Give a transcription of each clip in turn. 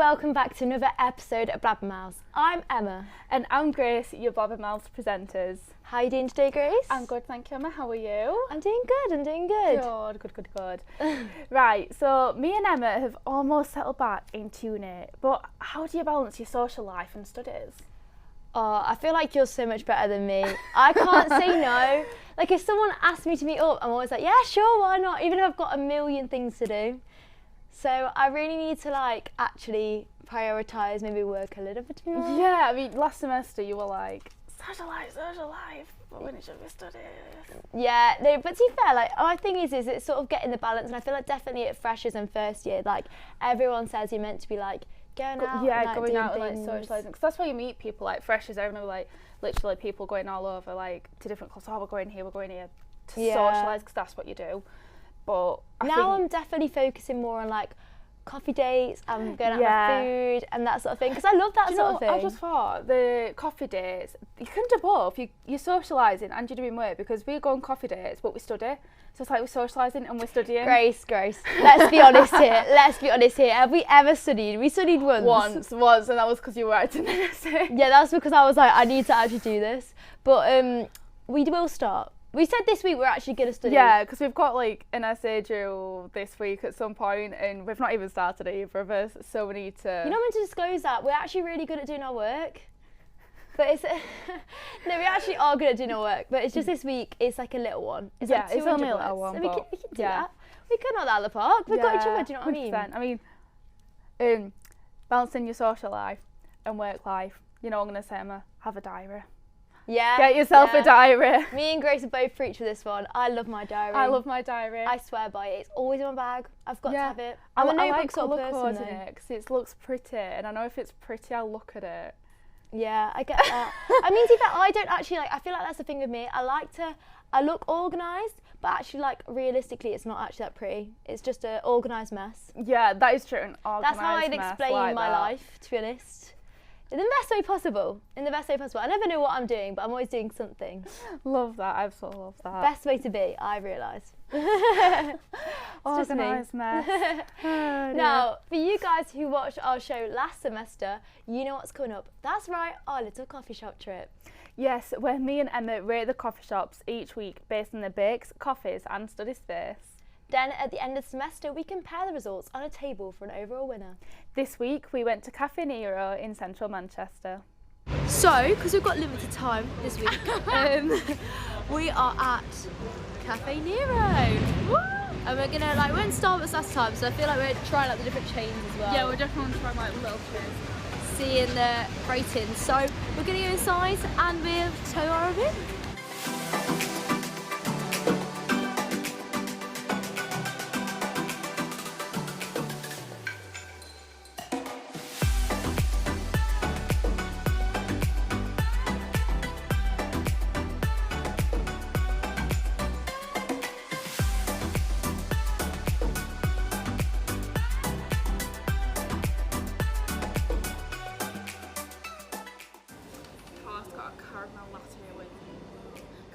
welcome back to another episode of Blabbermouths. I'm Emma. And I'm Grace, your Blabbermouths presenters. How are you doing today, Grace? I'm good, thank you, Emma. How are you? I'm doing good, Good. Right, so me and Emma have almost settled back into uni, but how do you balance your social life and studies? Oh, I feel like you're so much better than me. I can't say no. Like, if someone asks me to meet up, I'm always like, yeah, sure, why not? Even if I've got a million things to do. So I really need to, like, actually prioritise maybe work a little bit more. Yeah, I mean, last semester you were like, social life, but when it should be studies. Yeah, no, but to be fair, like, my thing is it's sort of getting the balance, and I feel like definitely at freshers and first year, like, everyone says you're meant to be, like, going out and like socialising, because that's where you meet people. Like freshers, I remember like literally people going all over, like to different clubs. Oh, we're going here to socialise, because that's what you do. But now I'm definitely focusing more on like coffee dates and going out for food and that sort of thing, because I love that sort of thing. I just thought the coffee dates, you can do both. You're socialising and you're doing work, because we go on coffee dates but we study. So it's like we're socialising and we're studying. Grace, let's be honest here. Have we ever studied? We studied once. Once, and that was because you were acting nursing. Yeah, that's because I was like, I need to actually do this. But we will start. We said this week we're actually going to study. Yeah, because we've got like an essay due this week at some point, and we've not even started either of us, so we need to... You're not meant to disclose that. We're actually really good at doing our work. But it's... no, we actually are good at doing our work, but it's just this week, it's like a little one. It's like it's only a little one, so but we can do that. We could knock that out of the park. We've got each other, do you know what 100%. I mean? I mean, balancing your social life and work life, you know what I'm going to say, Emma? Have a diary. Yeah. Get yourself a diary. Me and Grace are both preach for this one. I love my diary. I love my diary. I swear by it. It's always in my bag. I've got to have it. I'm a notebook sort of person though. Because it looks pretty, and I know if it's pretty, I'll look at it. Yeah, I get that. I mean, to be fair, I don't actually like. I feel like that's the thing with me. I look organised, but actually, like, realistically, it's not actually that pretty. It's just an organised mess. Yeah, that is true. That's how I'd explain my life, to be honest. In the best way possible. I never know what I'm doing, but I'm always doing something. Love that. I absolutely love that. Best way to be, I realise. Organised mess. Now, for you guys who watched our show last semester, you know what's coming up. That's right, our little coffee shop trip. Yes, where me and Emma rate the coffee shops each week based on their bakes, coffees and study space. Then at the end of the semester, we compare the results on a table for an overall winner. This week, we went to Cafe Nero in central Manchester. So, because we've got limited time this week, we are at Cafe Nero. Woo! And we're gonna, like, we went to Starbucks last time, so I feel like we're trying out the different chains as well. Yeah, we're definitely trying like little chains. Seeing the ratings. So, we're gonna go inside and we'll tell you our review.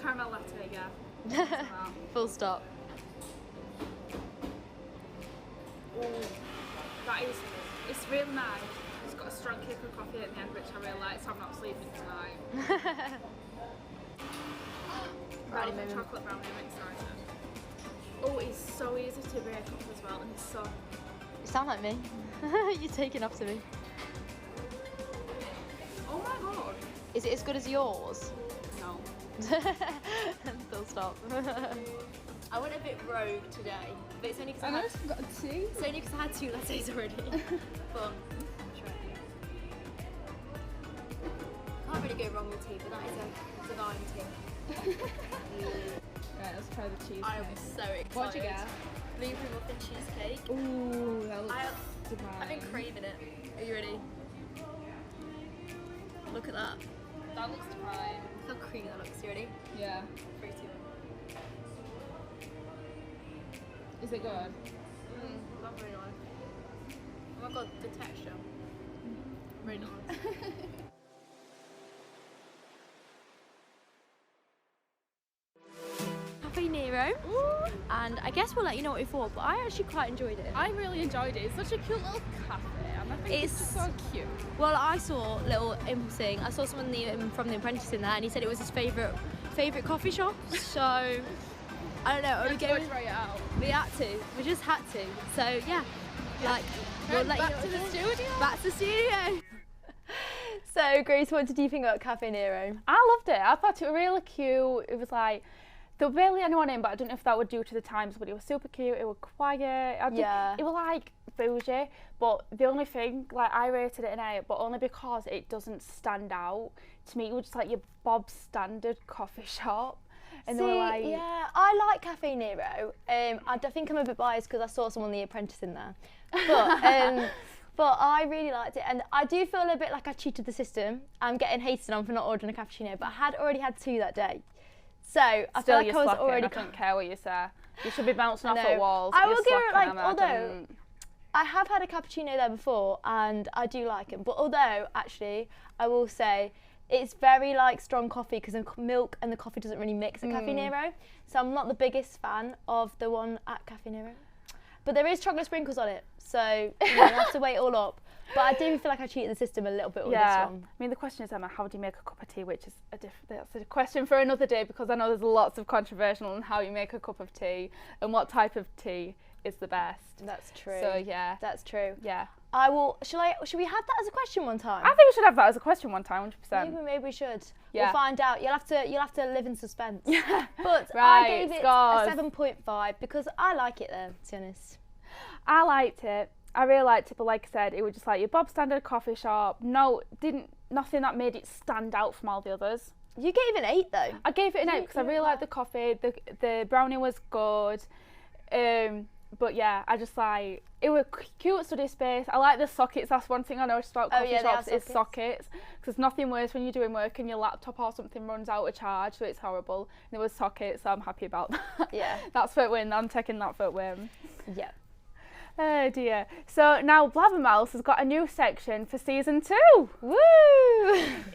Caramel latte, yeah. Full stop. Oh, it's really nice. It's got a strong kick of coffee at the end, which I really like, so I'm not sleeping tonight. Chocolate brownie, I'm excited. Oh, it's so easy to break up as well, and it's so... You sound like me. You're taking up to me. Oh my god. Is it as good as yours? No. Full stop. I went a bit rogue today, but it's only because I got a tea. It's only because I had 2 lattes already. But can't really go wrong with tea, but that is a divine tea. Right, let's try the cheesecake. I am so excited. What'd you get? Blueberry muffin cheesecake. Ooh, that looks divine. I've been craving it. Are you ready? Look at that. That looks divine. Look how creamy that looks. You ready? Yeah. 3, 2, 1. Is it good? That's very nice. Oh my god, the texture. Very nice. Cafe Nero. Ooh. And I guess we'll let you know what we thought, but I actually quite enjoyed it. I really enjoyed it. It's such a cute little cafe. am. I think it's just so cute. Well, I saw little thing. I saw someone from The Apprentice in there, and he said it was his favourite coffee shop. So I don't know. Let's go try it out. We had to. We just had to. So yeah, like we'll let back to the studio. Back to the studio. So Grace, what did you think about Cafe Nero? I loved it. I thought it was really cute. It was like there was barely anyone in, but I don't know if that would due to the times. But it was super cute. It was quiet. It was like bougie. But the only thing, like I rated it an 8, but only because it doesn't stand out. To me, it was just like your Bob standard coffee shop. And they were like, yeah, I like Cafe Nero. I think I'm a bit biased because I saw someone The Apprentice in there, but I really liked it, and I do feel a bit like I cheated the system. I'm getting hated on for not ordering a cappuccino, but I had already had 2 that day, so I feel like I was already. I don't care what you say. You should be bouncing off the walls. I will give it like, although I have had a cappuccino there before, and I do like it. But although actually, I will say, it's very like strong coffee because the milk and the coffee doesn't really mix at Cafe Nero. So I'm not the biggest fan of the one at Cafe Nero. But there is chocolate sprinkles on it, so you have to weigh it all up. But I do feel like I cheated the system a little bit with this one. I mean, the question is, Emma, how do you make a cup of tea? Which is that's a question for another day, because I know there's lots of controversial on how you make a cup of tea and what type of tea is the best. That's true. So yeah, that's true. Yeah. I will. Should we have that as a question one time? I think we should have that as a question one time, 100%. Maybe we should. Yeah. We'll find out. You'll have to live in suspense. Yeah. But right, I gave it scores. a 7.5 because I like it there, to be honest. I liked it. I really liked it, but like I said, it was just like your Bob standard coffee shop. Nothing that made it stand out from all the others. You gave it an 8 though. I gave it an 8 because I really liked the coffee. The brownie was good. But yeah, I just like, it was cute study space. I like the sockets. That's one thing I noticed about coffee shops is sockets. Because there's nothing worse when you're doing work and your laptop or something runs out of charge, so it's horrible. And there was sockets, so I'm happy about that. Yeah. That's for win. I'm taking that for win. Yeah. Oh dear. So now Blabbermouths has got a new section for season 2. Woo!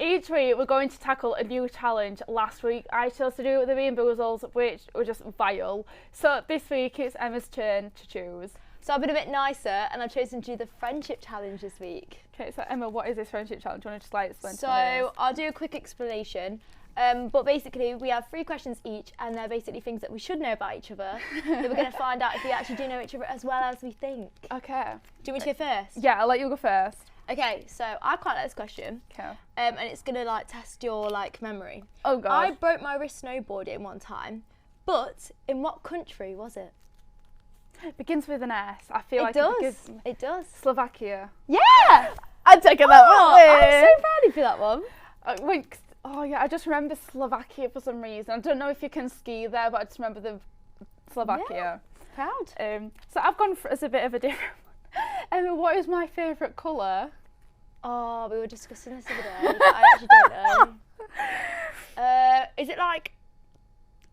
Each week we're going to tackle a new challenge. Last week I chose to do the Bean Boozles, which were just vile. So this week it's Emma's turn to choose. So I've been a bit nicer and I've chosen to do the friendship challenge this week. Okay, so Emma, what is this friendship challenge? Do you want to just like explain? So I'll do a quick explanation. But basically we have 3 questions each, and they're basically things that we should know about each other. That we're going to find out if we actually do know each other as well as we think. Okay. Do you want me to go first? Yeah, I'll let you go first. Okay, so I quite like this question. Okay. And it's going to like test your like memory. Oh god. I broke my wrist snowboarding one time, but in what country was it? It begins with an S. I feel like it does. Slovakia. Yeah! I'm taking that one. I'm so proud of you for that one. Wait. Oh yeah, I just remember Slovakia for some reason. I don't know if you can ski there, but I just remember the Slovakia. Yeah, proud. So I've gone as a bit of a different one. What is my favourite colour? Oh, we were discussing this the other day, but I actually don't know. Is it like...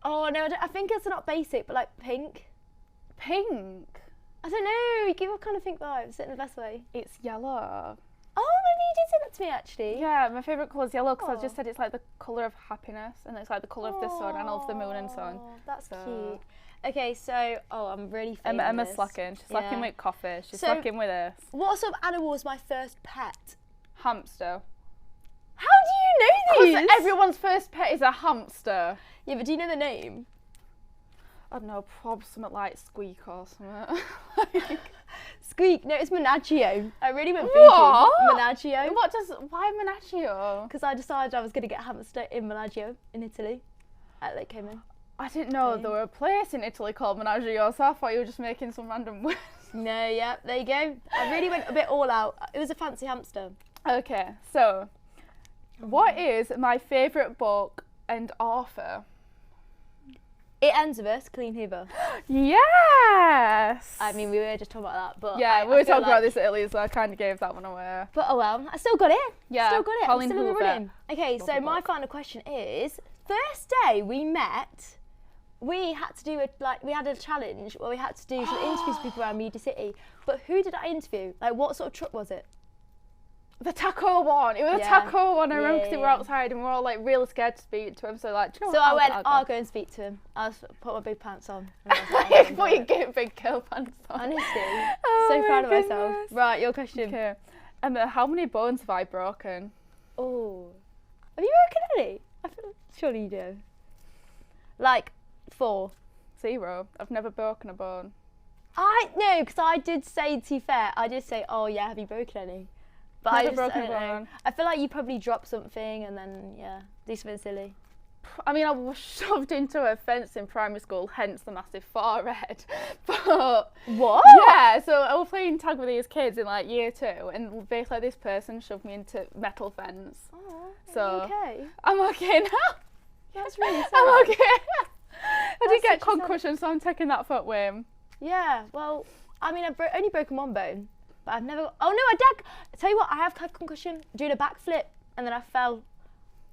Oh no, I think it's not basic, but like pink. Pink? I don't know, you give a kind of pink vibes, is it in the best way? It's yellow. Oh, maybe you did say that to me actually. Yeah, my favourite colour is yellow because I just said it's like the colour of happiness and it's like the colour of the sun and of the moon and sun. That's cute. Okay, so, I'm really feeling Emma's slacking. She's slacking with coffee. She's slacking with this. What sort of animal was my first pet? Hamster. How do you know these? Because everyone's first pet is a hamster. Yeah, but do you know the name? I don't know, probably something like Squeak or something. Squeak. No, it's Menagio. I really went What? Menagio. Why Menagio? Because I decided I was going to get a hamster in Menagio in Italy at Lake Como. I didn't know there were a place in Italy called Menagio, so I thought you were just making some random words. No, yeah, there you go. I really went a bit all out. It was a fancy hamster. Okay, so what is my favourite book and author? It Ends with Us, Colleen Hoover. Yes! I mean, we were just talking about that, but yeah, we were talking about this earlier, so I kind of gave that one away. But oh well, I still got it. Yeah, still got it. Colleen I'm still in the Hoover. running. Okay, so my final question is: first day we met, we had to do we had a challenge where we had to do some interviews with people around Media City. But who did I interview? Like, what sort of truck was it? The taco one. It was a taco one. I remember because we were outside and we were all like really scared to speak to him. So like, do you know so what? I'll go and speak to him. I'll put my big pants on. Put your big girl pants on. Honestly, so proud of myself. Right, your question. Okay. How many bones have I broken? Oh, have you broken any? I feel surely you do. Like 4. 0. I've never broken a bone. No, because I did say, to be fair, I did say, oh yeah, have you broken any? But I don't know. I feel like you probably dropped something and then, do something silly. I mean, I was shoved into a fence in primary school, hence the massive forehead. But what? Yeah, so I was playing tag with these kids in like year 2, and basically this person shoved me into metal fence. Oh, so okay. I'm okay now. That's really sad. I'm okay. I did get concussion, so I'm taking that foot with. Yeah, well, I mean, I've only broken 1 bone. But I've never. Oh no, I did. Tell you what, I have had concussion doing a backflip, and then I fell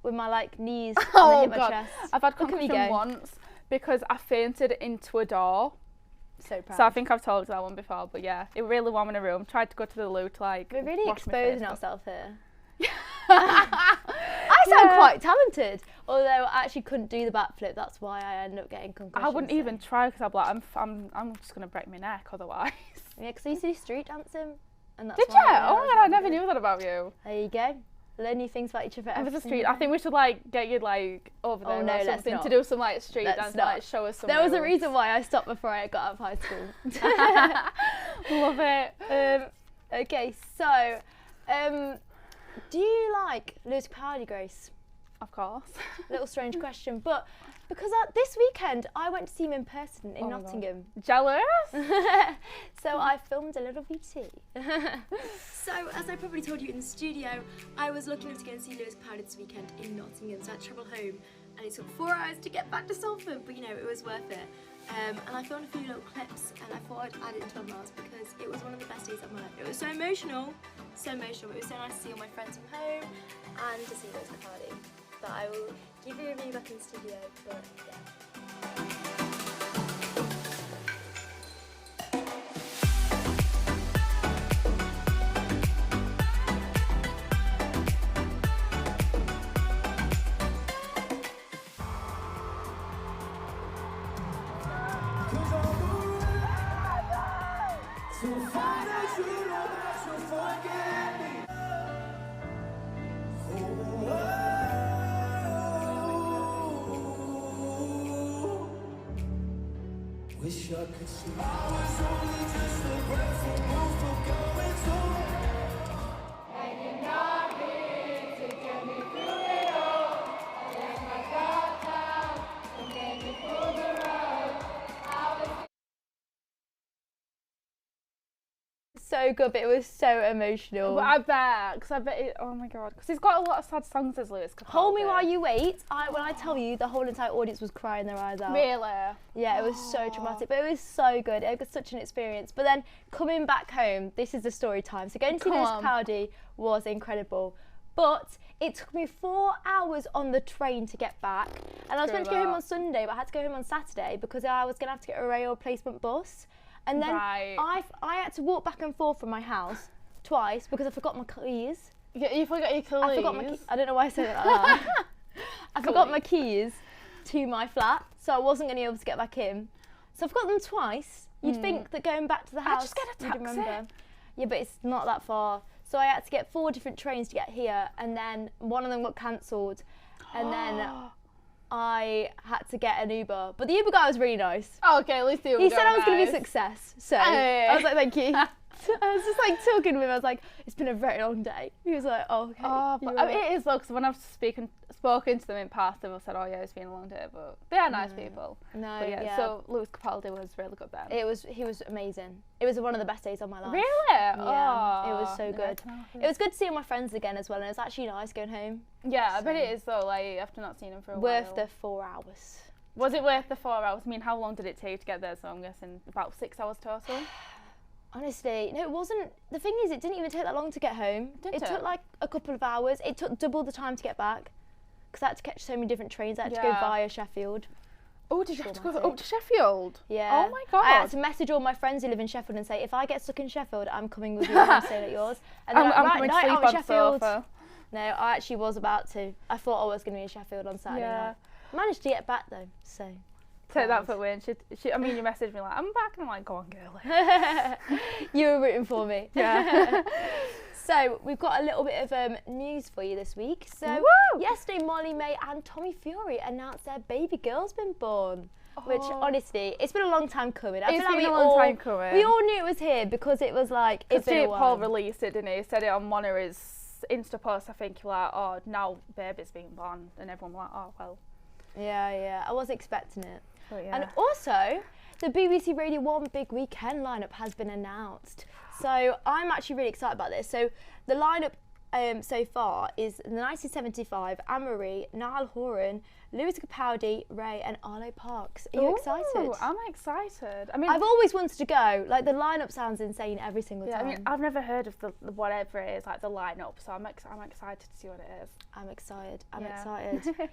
with my knees and then hit my chest. I've had concussion once because I fainted into a door. So proud. So I think I've told that one before, but yeah, it really warm in a room. Tried to go to the loo to We're really exposing ourselves here. I sound quite talented, although I actually couldn't do the backflip. That's why I ended up getting concussion. I wouldn't even try because I'm like, I'm just gonna break my neck otherwise. Yeah, because I used to do street dancing, and that's Did you? Oh my god, I never knew that about you. There you go. Learn new things about each other. It was a street. I think we should get you over there or something to do some street dancing. Show us some. There was a reason why I stopped before I got out of high school. Love it. Okay, so do you like Lewis Capaldi, Grace? Of course. Little strange question, but because this weekend I went to see him in person in Nottingham. Jealous? So I filmed a little VT. So as I probably told you in the studio, I was lucky enough to go and see Lewis Capaldi this weekend in Nottingham. So I had to travel home, and it took 4 hours to get back to Salford, but it was worth it. And I filmed a few little clips, and I thought I'd add it to my vlogs because it was one of the best days of my life. It was so emotional, so emotional. It was so nice to see all my friends from home and to see Lewis Capaldi. But I will give you a review back in the studio, but yeah. Wish I could see. I was only just a breath from most of going through. And you're not here to get me through it all. I let my guard down, and then you pulled the rug. So good, but it was so emotional. But I bet, because oh my god, because he's got a lot of sad songs as Lewis Capaldi. Hold Me While You Wait. When I tell you, the whole entire audience was crying their eyes out. Really? Yeah, it was so traumatic, but it was so good. It was such an experience. But then coming back home, this is the story time. So going to see Lewis Capaldi was incredible, but it took me 4 hours on the train to get back. And I was meant to go home on Sunday, but I had to go home on Saturday because I was going to have to get a rail replacement bus. And then I had to walk back and forth from my house twice because I forgot my keys. You forgot your keys? I forgot my keys. I don't know why I said it like that. I forgot my keys to my flat, so I wasn't going to be able to get back in. So I forgot them twice. You'd think that going back to the house, just get a taxi. you'd remember. Yeah, but it's not that far. So I had to get 4 different trains to get here, and then one of them got cancelled. And then I had to get an Uber, but the Uber guy was really nice. Oh, okay, at least the Uber He said I was going to be a success, so I was like, thank you. I was just talking with him. I was like, it's been a very long day. He was like, oh, okay. Oh, but it is though, because when I've spoken to them in past, they've said, oh yeah, it's been a long day, but they are nice people. No, but yeah. So Lewis Capaldi was really good then. He was amazing. It was one of the best days of my life. Really? Yeah, oh, it was so good. It was good to see all my friends again as well, and it was actually nice going home. Yeah, I bet it is though. After not seeing him for a while. Worth the 4 hours. Was it worth the 4 hours? I mean, how long did it take to get there? So I'm guessing about 6 hours total. Honestly, no, it wasn't. The thing is, it didn't even take that long to get home. It took a couple of hours. It took double the time to get back because I had to catch so many different trains. I had to go via Sheffield. Oh, did you have to go up to Sheffield? Yeah. Oh my God. I had to message all my friends who live in Sheffield and say, if I get stuck in Sheffield, I'm coming with you and I'm staying at yours. And they're I'm like, coming right, to night sleep out in on Sheffield. sofa. No, I actually was about to. I thought I was going to be in Sheffield on Saturday night. Managed to get back though, so. Take that for a win. I mean, you messaged me like, I'm back, and I'm like, go on, girlie. You were rooting for me. Yeah. So we've got a little bit of news for you this week. So Woo! yesterday, Molly May and Tommy Fury announced their baby girl's been born. Which honestly, it's been a long time coming. It's been a long time coming. We all knew it was here because it was like it's been a while. Paul released it, didn't he? He said it on one of his Insta posts. I think he was like, oh, now baby's being born, and everyone was like, oh well. Yeah. I was expecting it. But yeah. And also, the BBC Radio 1 Big Weekend lineup has been announced. So I'm actually really excited about this. So the lineup so far is the 1975, Anne-Marie, Niall Horan, Lewis Capaldi, Ray and Arlo Parks. Are you excited? I'm excited. I mean, I've always wanted to go. Like, the lineup sounds insane every single time. I mean, I've never heard of the whatever it is, like the lineup, so I'm excited to see what it is. I'm excited. I'm excited.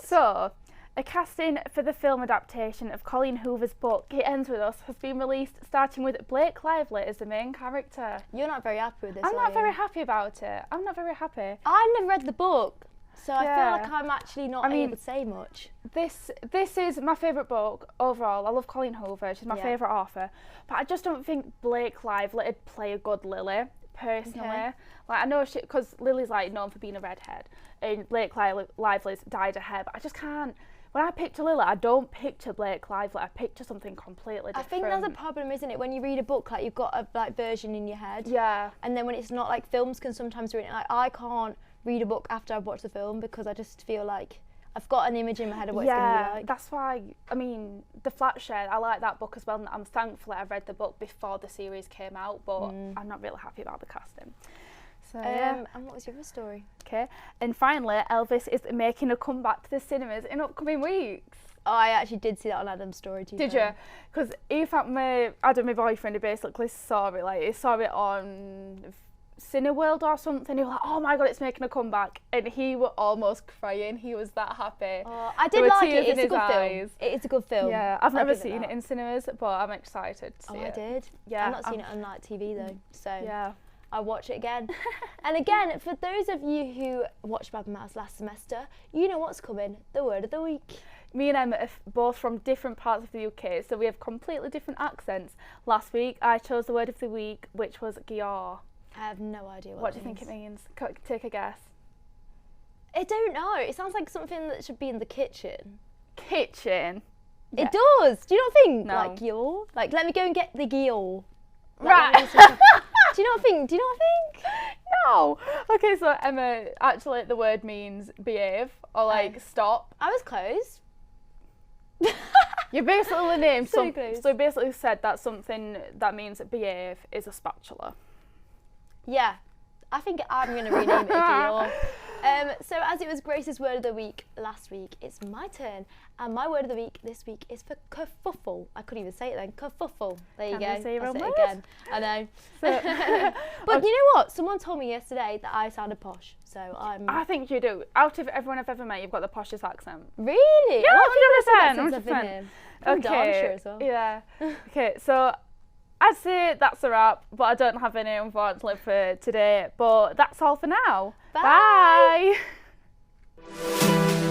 So, a casting for the film adaptation of Colleen Hoover's book, It Ends With Us, has been released, starting with Blake Lively as the main character. You're not very happy with this, I'm not very happy about it. I'm not very happy. I never read the book, so I feel like I'm actually not able to say much. This is my favourite book overall. I love Colleen Hoover. She's my favourite author. But I just don't think Blake Lively would play a good Lily, personally. Okay. Like, I know because Lily's like known for being a redhead, and Blake Lively's dyed her hair, but I just can't. When I picture Lily, I don't picture Blake Lively. I picture something completely different. I think that's a problem, isn't it? When you read a book, like you've got a version in your head. Yeah. And then when it's not, like, films can sometimes read it. Like, I can't read a book after I've watched the film because I just feel like I've got an image in my head of what it's going to be like. That's why, I mean, The Flat Shed, I like that book as well. And I'm thankful I read the book before the series came out, but I'm not really happy about the casting. So, and what was your other story? Okay, and finally, Elvis is making a comeback to the cinemas in upcoming weeks. Oh, I actually did see that on Adam's story too. Did you? Because my boyfriend, he basically saw it. Like, he saw it on Cineworld or something. He was like, "Oh my god, it's making a comeback!" And he was almost crying. He was that happy. Oh, I did like it. It's a good film. It is a good film. Yeah, I've never seen it in cinemas, but I'm excited to see it. I did. Yeah, I've not seen it on like TV though, so yeah. I'll watch it again. And again, for those of you who watched Blabbermouths last semester, you know what's coming, the word of the week. Me and Emma are both from different parts of the UK, so we have completely different accents. Last week, I chose the word of the week, which was gyar. I have no idea what do you think it means? Take a guess. I don't know. It sounds like something that should be in the kitchen. Kitchen? Yeah. It does. Do you not think? No. Like gyar? Like, let me go and get the gyar. Right. Do you not think? No. Okay, so Emma, actually the word means behave or like stop. I was close. You basically named so you basically said that something that means behave is a spatula. Yeah. I think I'm going to rename it a gyar. So as it was Grace's word of the week last week, it's my turn. And my word of the week this week is for kerfuffle. I couldn't even say it then. Kerfuffle. There you go. Can you say your own word? Again. I know. But you know what? Someone told me yesterday that I sounded posh. So I think you do. Out of everyone I've ever met, you've got the poshest accent. Really? Yeah, 100%. From Derbyshire as well. Yeah. Okay, so I'd say that's a wrap, but I don't have any, unfortunately, for today. But that's all for now. Bye. Bye.